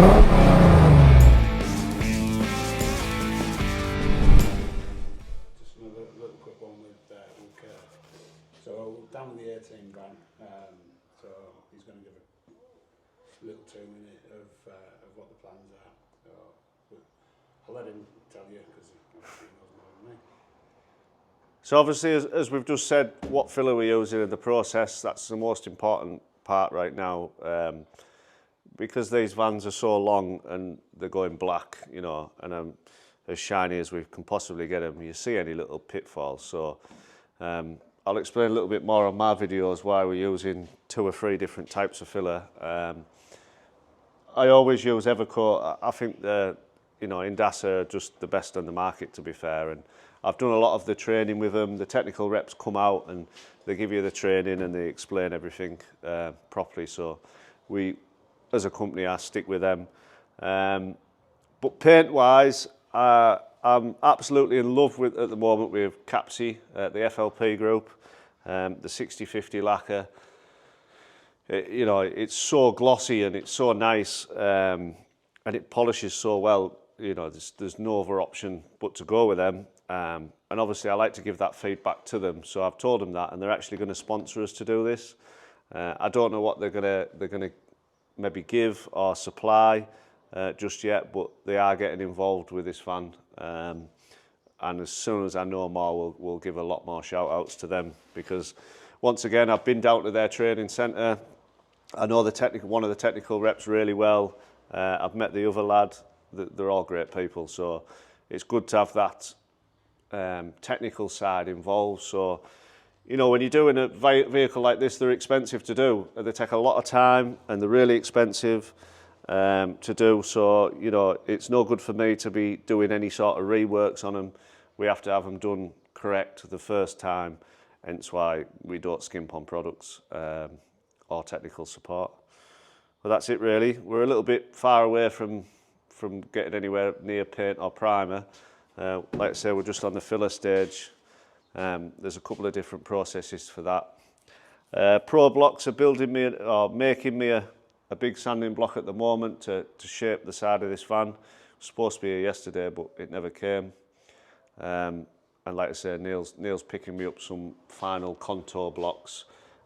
another little quick one with Kirk. So down with the 18 grand. So he's going to give a little 2-minute of what the plans are. So I'll let him tell you because obviously he knows more than me. So obviously, as we've just said, what filler we're using in the process, that's the most important part right now. Because these vans are so long and they're going black, you know, and as shiny as we can possibly get them, you see any little pitfalls. So I'll explain a little bit more on my videos why we're using 2 or 3 different types of filler. I always use Evercoat. I think the, you know, Indasa are just the best on the market, to be fair. And I've done a lot of the training with them. The technical reps come out and they give you the training and they explain everything properly. So we, as a company, I stick with them. But paint-wise, I'm absolutely in love with, at the moment, with Kapci, the FLP group, the 60/50 lacquer. You know, it's so glossy and it's so nice, and it polishes so well. You know, there's no other option but to go with them. And obviously, I like to give that feedback to them. So I've told them that, and they're actually going to sponsor us to do this. I don't know what they're gonna maybe give or supply just yet, but they are getting involved with this van. And as soon as I know more, we'll give a lot more shout outs to them, because once again, I've been down to their training centre. I know one of the technical reps really well. I've met the other lad. They're all great people. So it's good to have that technical side involved. So, you know, when you're doing a vehicle like this, they're expensive to do. They take a lot of time and they're really expensive to do. So, you know, it's no good for me to be doing any sort of reworks on them. We have to have them done correct the first time. Hence why we don't skimp on products or technical support. But that's it really. We're a little bit far away from getting anywhere near paint or primer. Like I say, we're just on the filler stage. There's a couple of different processes for that. Pro Blocks are making me a big sanding block at the moment to shape the side of this van. It was supposed to be here yesterday, but it never came. And like I say, Neil's picking me up some final contour blocks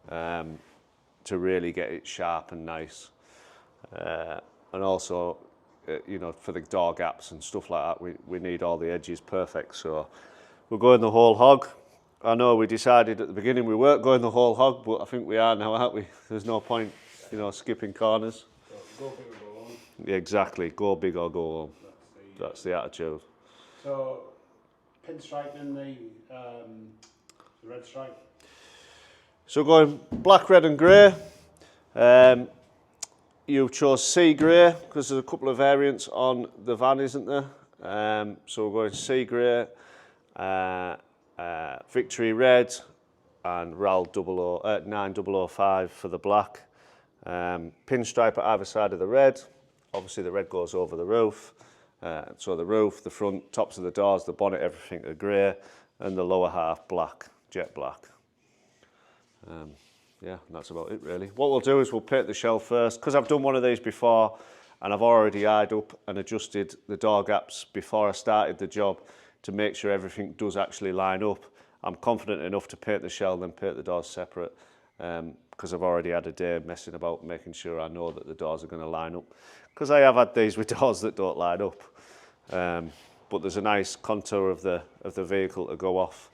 to really get it sharp and nice. And also, you know, for the door gaps and stuff like that, we need all the edges perfect. So we're going the whole hog. I know we decided at the beginning we weren't going the whole hog, but I think we are now, aren't we? There's no point, you know, skipping corners. Go big or go home. Yeah, exactly. Go big or go home. That's the attitude. So, pinstripe in the red stripe. So going black, red and grey. You chose sea grey because there's a couple of variants on the van, isn't there? So we're going sea grey, Victory red, and RAL 9005 for the black. Pinstripe at either side of the red. Obviously the red goes over the roof. So the roof, the front, tops of the doors, the bonnet, everything are grey, and the lower half black, jet black. Yeah, that's about it really. What we'll do is we'll paint the shell first, because I've done one of these before and I've already eyed up and adjusted the door gaps before I started the job to make sure everything does actually line up. I'm confident enough to paint the shell, then paint the doors separate, because I've already had a day messing about making sure I know that the doors are going to line up. Because I have had these with doors that don't line up. But there's a nice contour of the vehicle to go off.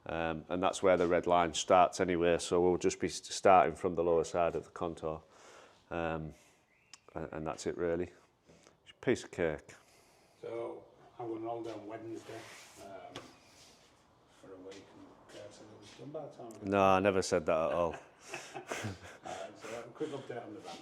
And that's where the red line starts anyway, so we'll just be starting from the lower side of the contour. And that's it really. It's a piece of cake. So I'm going to hold on Wednesday for a week, and so it was done by the time. No, I never said that at all. So a quick update on the van.